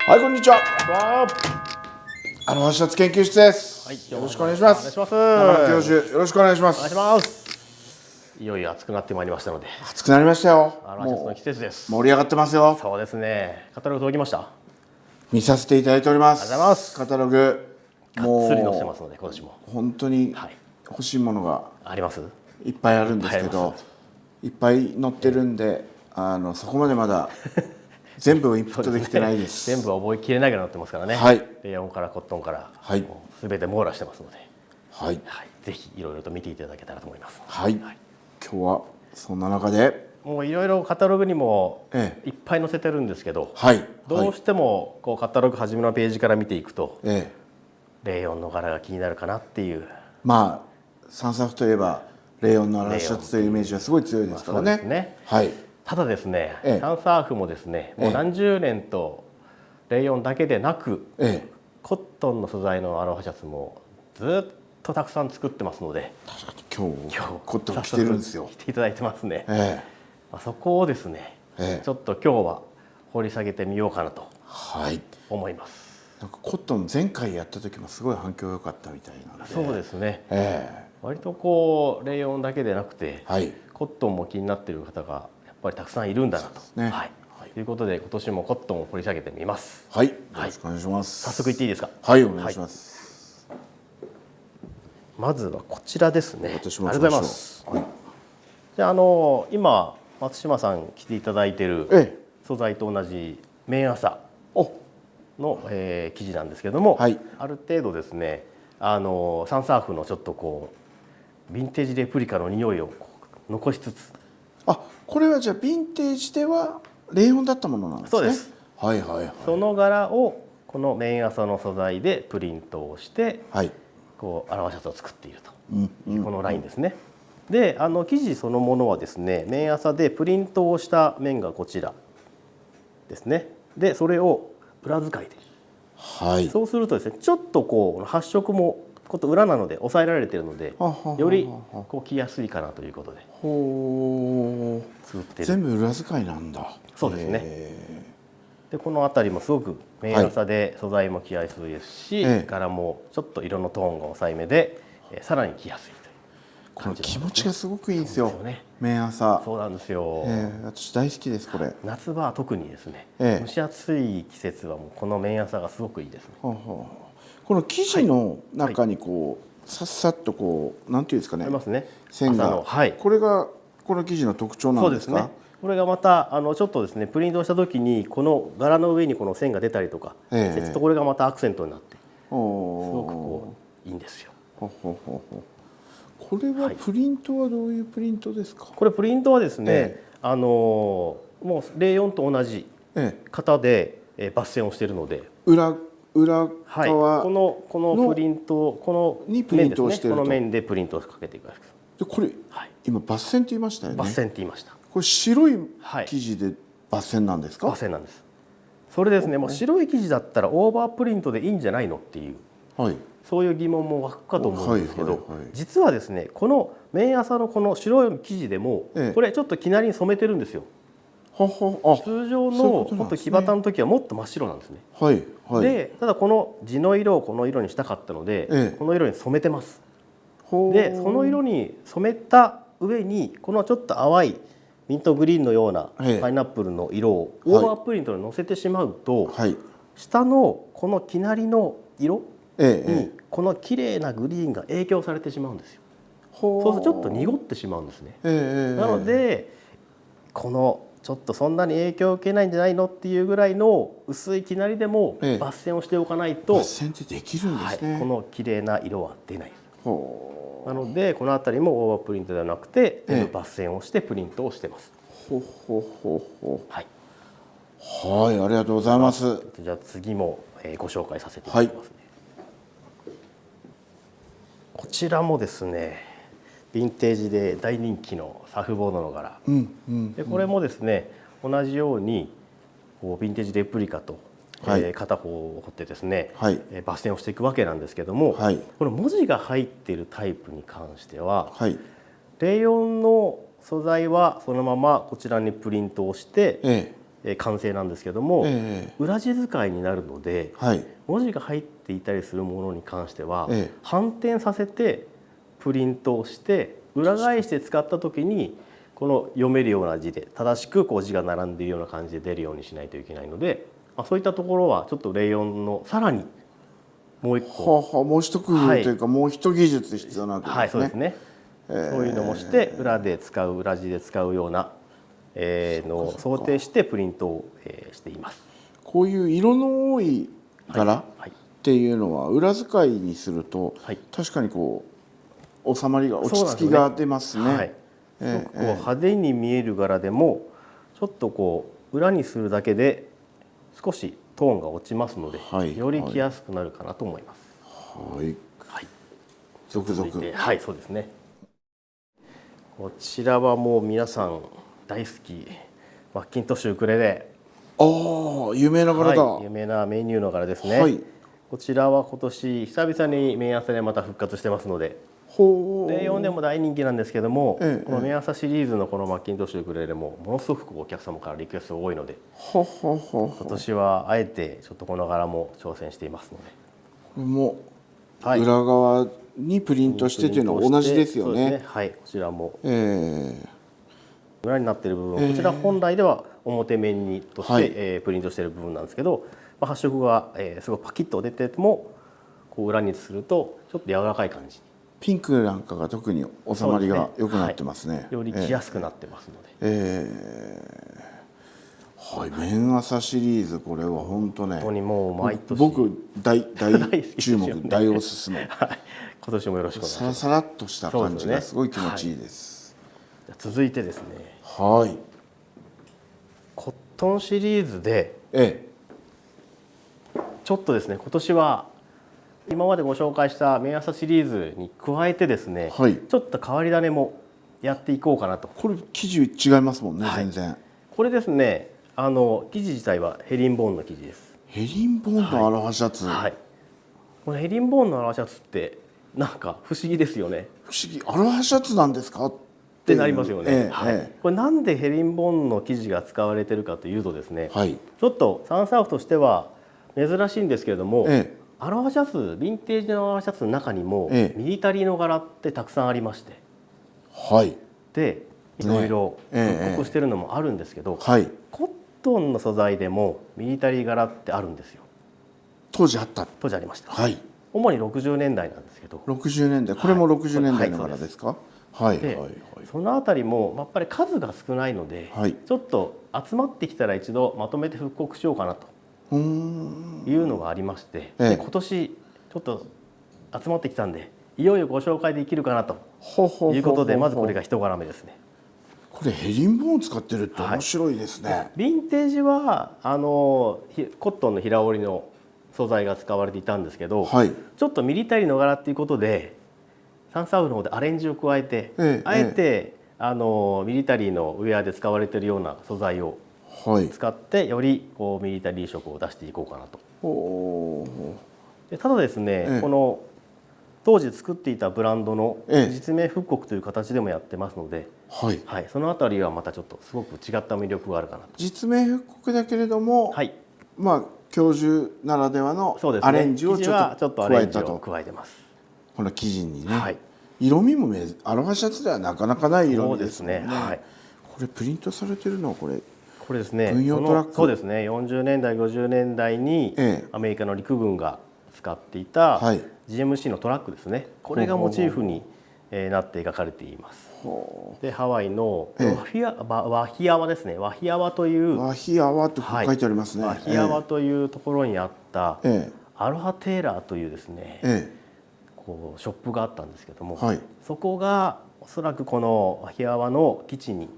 はい、こんにちは。わアロハシャツ研究室です。はい、よろしくお願いします。お願いします中野教授、よろしくお願いします。お願いします。いよいよ暑くなってまいりましたので、暑くなりましたよ。アロハシャツの季節です。盛り上がってますよ。そうですね。カタログ届きました。見させていただいております。ありがとうございますカタログ。がっつり載せてますので、今年も。本当にはい。欲しいものがあります。いっぱいあるんですけいっぱいありどま、いっぱい載ってるんで、そこまでまだ全部をインプットできてないです。全部は覚えきれないぐらい載ってますからね。はいレイヨンからコットンから、はいすべて網羅してますので、はい。はい。ぜひいろいろと見ていただけたらと思います。はい。今日はそんな中で、もういろいろカタログにもええ、いっぱい載せてるんですけど、はい。どうしてもこうカタログ初めのページから見ていくと、ええ、レイヨンの柄が気になるかなっていう。まあサンサフといえばレイヨンのアラシャツというイメージがすごい強いですからね。そうですね。はい。ただですね、ええサンサーフもですね、もう何十年とレイヨンだけでなく、ええ、コットンの素材のアロハシャツもずっとたくさん作ってますので、今日コットン着てるんですよ早速。着ていただいてますね。えまあそこをですね、え、ええ、ちょっと今日は掘り下げてみようかなとはい。思います。なんかコットン前回やった時もすごい反響良かったみたいなんで。そうですね。え割とこうレイヨンだけでなくて、え、はい。コットンも気になっている方がやっぱりたくさんいるんだなと。ねはい。ということで今年もコットンを掘り下げてみます。はい。よろしくお願いします。早速いっていいですか。はい、お願いします。まずはこちらですね。私もありがとうございます。はい。じゃあ今松島さん着ていただいているええ、素材と同じ綿麻お、の、生地なんですけども、はいある程度ですねサンサーフのちょっとこうヴィンテージレプリカの匂いをこう残しつつ、あ、これはじゃあヴィンテージではレイヨンだったものなんですね。そうです。はいはいはい。その柄をこの綿麻の素材でプリントをしてはい。こうアロハシャツを作っているうんというこのラインですね。で生地そのものはですね綿麻でプリントをした面がこちらですね。でそれを裏使いで、はい。そうするとですねちょっとこう発色もこと裏なので抑えられているのでははははよりこう着やすいかなということでほう。作っている。全部裏使いなんだ。そうですねへでこの辺りもすごく綿麻で素材も着やすいですし、ええ柄もちょっと色のトーンが抑えめで、さらに着やすいというーこの感じ気持ちがすごくいいんですよ。そうですよね。綿麻。そうなんですよ、私大好きですこれ。夏場は特にですね、ええ蒸し暑い季節はもうこの綿麻がすごくいいですね。はあはあこの生地の中にこう、さっさっとこうなんていうんですかね。ありますね。線が、麻のはい。これがこの生地の特徴なんですか。そうですね。これがまたちょっとですねプリントした時にこの柄の上にこの線が出たりとか、ええちょっとこれがまたアクセントになってすおごくこういいんですよ。ははははこれはプリントはどういうプリントですか。これプリントはですね、えもうレイヨンと同じええ、型で、抜線をしているので、裏はい、側、このプリントこのにプリントをしているとこの面でプリントをかけていくわけです。でこれ、はい、今抜線って言いましたよね。抜線って言いました。これ白いはい生地で抜線なんですか。抜線なんです。それですね、もう白い生地だったらオーバープリントでいいんじゃないのっていうはい。そういう疑問も湧くかと思うんですけど、はいはいはい実はですねこの綿麻のこの白い生地でも、ええこれちょっと生成りに染めてるんですよ。ははあ、通常そういうのことなんですね木型の時はもっと真っ白なんですね。はいはい。でただこの地の色をこの色にしたかったので、ええこの色に染めてます。ほうでその色に染めた上にこのちょっと淡いミントグリーンのようなええパイナップルの色をオーバープリントにのせてしまうと、はい。下のこの生成りの色えええにえ。この綺麗なグリーンが影響されてしまうんですよ。ほうそうするとちょっと濁ってしまうんですね。ええなのでこのちょっとそんなに影響を受けないんじゃないのっていうぐらいの薄い生成りでもええ抜線をしておかないと、抜線ってできるんではい、すね。この綺麗な色は出ない。ほなのでこの辺りもオーバープリントではなくてええ全部抜線をしてプリントをしてます。うほほほはい。ほ。はい、ありがとうございます。じゃあ次もご紹介させていただきますね。こちらもですねヴィンテージで大人気のサーフボードの柄うんうん。でこれもですね同じようにこうヴィンテージレプリカと、はい片方を彫ってですね、はい抜線をしていくわけなんですけども、はいこの文字が入っているタイプに関しては、はい。レイヨンの素材はそのままこちらにプリントをして、え完成なんですけども、ええ裏地使いになるので、はい文字が入っていたりするものに関しては、ええ反転させてプリントをして裏返して使った時にこの読めるような字で正しくこう字が並んでいるような感じで出るようにしないといけないので、そういったところはちょっとレイヨンのさらにもう一個、はあはあ、もう一工夫というか、もう一技術必要なわけはい、ですね。そうですね、そういうのもして裏で使う裏地で使うような、のを想定してプリントを、しています。こういう色の多い柄っはい、ていうのは裏使いにすると、はい、確かにこう収まりが落ち着きそうなんですよねが出ますね。はい、すごくこう派手に見える柄でもちょっとこう裏にするだけで少しトーンが落ちますので、はいより着やすくなるかなと思います。はい、はい、続々。続いて、はい、そうですね。こちらはもう皆さん大好きマッキントッシュウクレレ、ああ、有名な柄だ。はい、有名なメニューの柄ですね。はい。こちらは今年久々に麺朝でまた復活してますので、ほう。レイヨンでも大人気なんですけども、ええこの麺朝シリーズのこのマッキントッシュウクレレもものすごくお客様からリクエストが多いので、ははは今年はあえてちょっとこの柄も挑戦していますので、これもはい、裏側にプリントしてというのは同じですよそうね。はい、こちらもえ裏になっている部分、こちら本来では表面にとして、はいプリントしている部分なんですけど、発色が、すごいパキッと出ててもこう裏にするとちょっと柔らかい感じに、ピンクなんかが特に収まりが良くなってますね。より着やすくなってますので、はい、麺朝シリーズ、これは本当ね。本当にもう毎年僕大好きですよね注目、大おすすめ。はい、今年もよろしくお願いします。サラサラっとした感じがすごい気持ちいいです。じゃあ続いてですね、はい。コットンシリーズでえちょっとですね、今年は今までご紹介した麺朝シリーズに加えてですね、はいちょっと変わり種もやっていこうかなと。これ生地違いますもんね、はい全然。これですね、生地自体はヘリンボーンの生地です。ヘリンボーンのアロハシャツ、はい。このヘリンボーンのアロハシャツってなんか不思議ですよね。不思議、アロハシャツなんですかっってなりますよね。はい。えこれなんでヘリンボーンの生地が使われてるかというとですね、はいちょっとサンサーフとしては珍しいんですけれども、えアロハシャツ、ヴィンテージのアロハシャツの中にも、ええミリタリーの柄ってたくさんありまして、はいでいろいろええ復刻してるのもあるんですけど、はいコットンの素材でもミリタリー柄ってあるんですよ。当時あった。当時ありました。はい主に60年代なんですけど、 60年代、これも60年代のはい柄ですか。はいはいではいそのあたりもやっぱり数が少ないので、はい。ちょっと集まってきたら一度まとめて復刻しようかなとうーんいうのがありまして、ええで今年ちょっと集まってきたんでいよいよご紹介できるかなとほほほほいうことで、まずこれが一柄目ですね。これヘリンボーン使ってるって面白いですね。ヴィンテージはコットンの平織りの素材が使われていたんですけど、はいちょっとミリタリーの柄っていうことでサンサーフの方でアレンジを加えて、ええあえてミリタリーのウェアで使われているような素材をはい。使ってよりこうミリタリー色を出していこうかなと。ほでただですね、ええこの当時作っていたブランドのええ実名復刻という形でもやってますので、はい。はい、そのあたりはまたちょっとすごく違った魅力があるかなと。実名復刻だけれども、はい、まあ教授ならではのそうですね。アレンジを生地はちょっとア加えたと。レンジを加えてます。この生地にね。はい、色味もアロハシャツではなかなかない色そう味でね。ですすもんね。はい。これプリントされてるのはこれ。これですね。軍用トラックそうですね。40年代50年代にええアメリカの陸軍が使っていたはい GMC のトラックですね。これがモチーフになって描かれています。ほでハワイのええワヒアワですね。ワヒアワというワヒアワと書いてありますね。ワヒアワというところにあったええアロハテーラーというですね、ええこうショップがあったんですけども、はいそこがおそらくこのワヒアワの基地に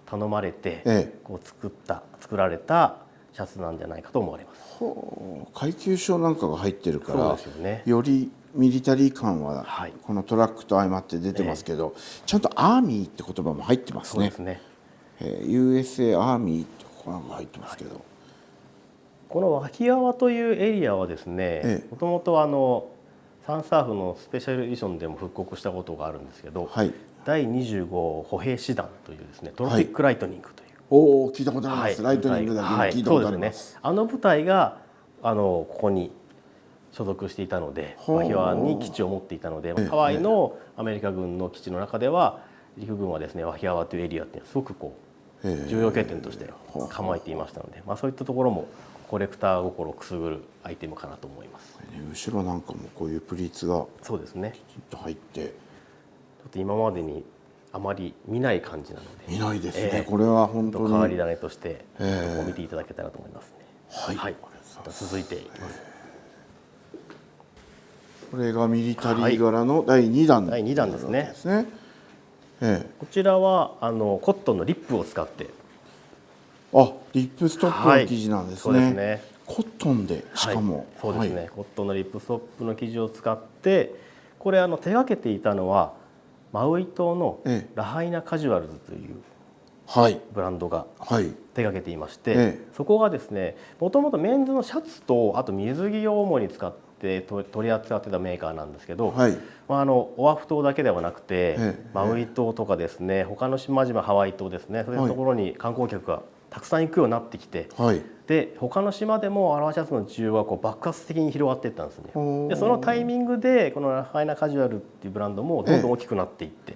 頼まれて、ええこう作られたシャツなんじゃないかと思われます。ほう階級章なんかが入ってるかそうらですよね。よりミリタリー感ははいこのトラックと相まって出てますけど、ちゃんとアーミーって言葉も入ってますねそうです。ね。USA アーミーってここなんか入ってますけど、このワヒアワというエリアはですねええ、もともとサンサーフのスペシャルエディションでも復刻したことがあるんですけど、はい第25歩兵師団というですねトロピックライトニングという、おお、聞いたことあります。はい、ライトニングだけはい聞いたことありそうですます。ね。あの部隊がここに所属していたので、ほうマヒワに基地を持っていたので、ハワイのアメリカ軍の基地の中では陸軍はですね、ワヒアワというエリアっていうのはすごくこう重要拠点として構えていましたので、そういったところもコレクター心をくすぐるアイテムかなと思います。後ろなんかもこういうプリーツがそうですね。きちんと入ってちょっと今までにあまり見ない感じなので、見ないですね。これは本当に変わり種として見ていただけたらと思いますね。はい、はい、また続いていきます。これがミリタリー柄の第2弾、第2弾ですね。ですね。こちらはコットンのリップを使ってリップストップの生地なんですね。そうですね。コットンでしかも、そうですね、コットンのリップストップの生地を使って、これ手がけていたのはマウイ島のラハイナカジュアルズというブランドが手がけていまして、そこがですね、もともとメンズのシャツとあと水着を主に使って取り扱ってたメーカーなんですけど、オアフ島だけではなくて、マウイ島とかですね、他の島々ハワイ島ですね、そういうところに観光客がたくさん行くようになってきて、で他の島でもアロハシャツの需要がこう爆発的に広がっていったんですね。でそのタイミングでこのラハイナカジュアルっていうブランドもどんどん大きくなっていって、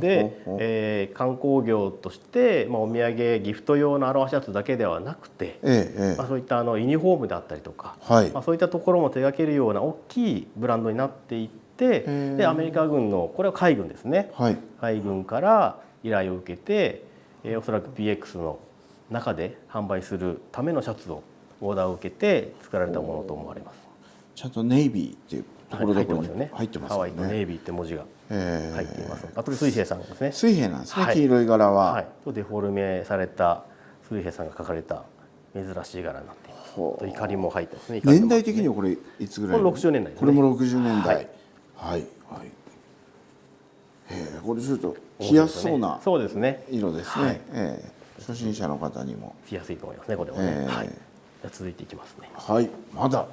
で観光業として、お土産ギフト用のアロハシャツだけではなくて、そういったユニフォームであったりとか、そういったところも手掛けるような大きいブランドになっていって、でアメリカ軍のこれは海軍ですね、海軍から依頼を受けて、おそらく PX の中で販売するためのシャツをオーダーを受けて作られたものと思われます。ちゃんとネイビーっていうところどころに入ってますよね。ハワイとネイビーって文字が入っています。あと水兵さんですね。水兵なんですね。黄色い柄は。デフォルメされた水兵さんが描かれた珍しい柄になっています。怒りも入ってますね。年代的にはこれいつぐらい？これ60年代ですね。これも60年代。これちょっと着やすそうな色ですね。初心者の方にも着やすいと思いますね、これはね。じゃあ続いていきますね。まだ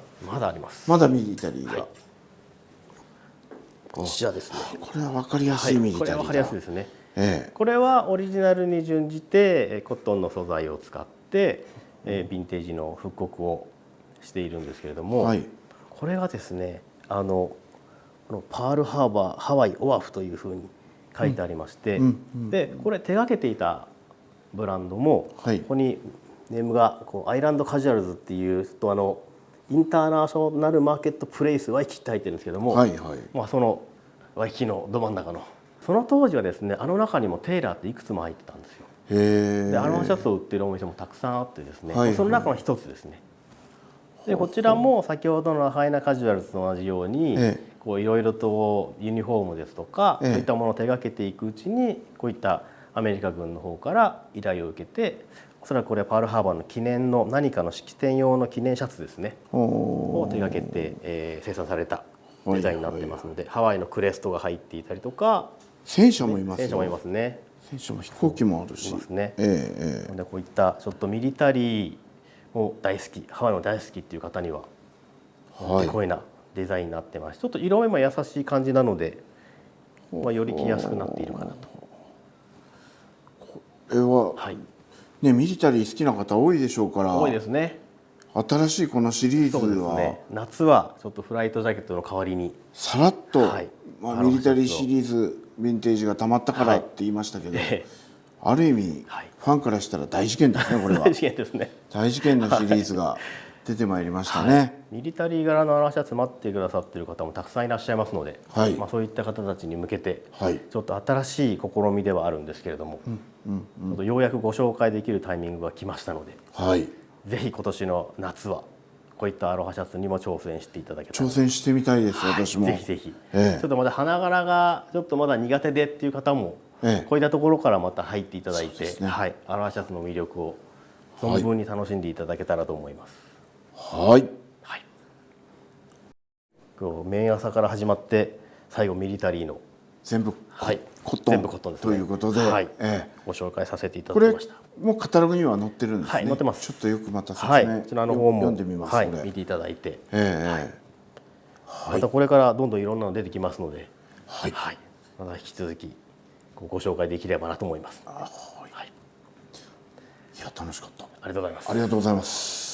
あります。まだミリタリーが。こちらですね。これは分かりやすいミリタリーだ。これは分かりやすいですね。これはオリジナルに準じてコットンの素材を使ってヴィンテージの復刻をしているんですけれども、これがですね、このパールハーバーハワイオアフというふうに書いてありまして、でこれ手がけていたブランドも、ここにネームがアイランドカジュアルズっていうとインターナショナルマーケットプレイスワイキキって入ってるんですけども、そのワイキキのど真ん中のその当時はですね、中にもテーラーっていくつも入ってたんですよ。でアロハシャツを売っているお店もたくさんあってですね、その中の一つですね。でこちらも先ほどのラハイナカジュアルズと同じようにいろいろとユニフォームですとかそういったものを手がけていくうちにこういったアメリカ軍の方から依頼を受けて、おそらくこれはパールハーバーの記念の何かの式典用の記念シャツですねを手がけて生産されたデザインになってますので、ハワイのクレストが入っていたりとか、戦車もいますよ。戦車もいますね。戦車も飛行機もあるし。いますね。でこういったちょっとミリタリーも大好き、ハワイも大好きっていう方にはこういうなデザインになってます。ちょっと色目も優しい感じなので、より着やすくなっているかなと。これはね、ミリタリー好きな方多いでしょうから。多いですね。新しいこのシリーズは、夏はちょっとフライトジャケットの代わりにさらっと、ミリタリーシリーズヴィンテージがたまったからって言いましたけど、ある意味、ファンからしたら大事件ですね。これは大事件ですね。大事件のシリーズが出てまいりましたね。ミリタリー柄のアロハシャツ待ってくださっている方もたくさんいらっしゃいますので、そういった方たちに向けてちょっと新しい試みではあるんですけれども、ようやくご紹介できるタイミングが来ましたので、ぜひ今年の夏はこういったアロハシャツにも挑戦していただけたら。挑戦してみたいです、私も。ぜひぜひ。ちょっとまだ花柄がちょっとまだ苦手でっていう方も、こういったところからまた入っていただいて、アロハシャツの魅力を存分に楽しんでいただけたらと思います。綿朝から始まって最後ミリタリーの全部コットンですということで、ご紹介させていただきました。これもカタログには載ってるんですね。載ってます。ちょっとよくまた説明、こちらの方も読んでみます。見ていただいて、またこれからどんどんいろんなの出てきますので、また引き続きご紹介できればなと思います。や楽しかった。ありがとうございます。ありがとうございます。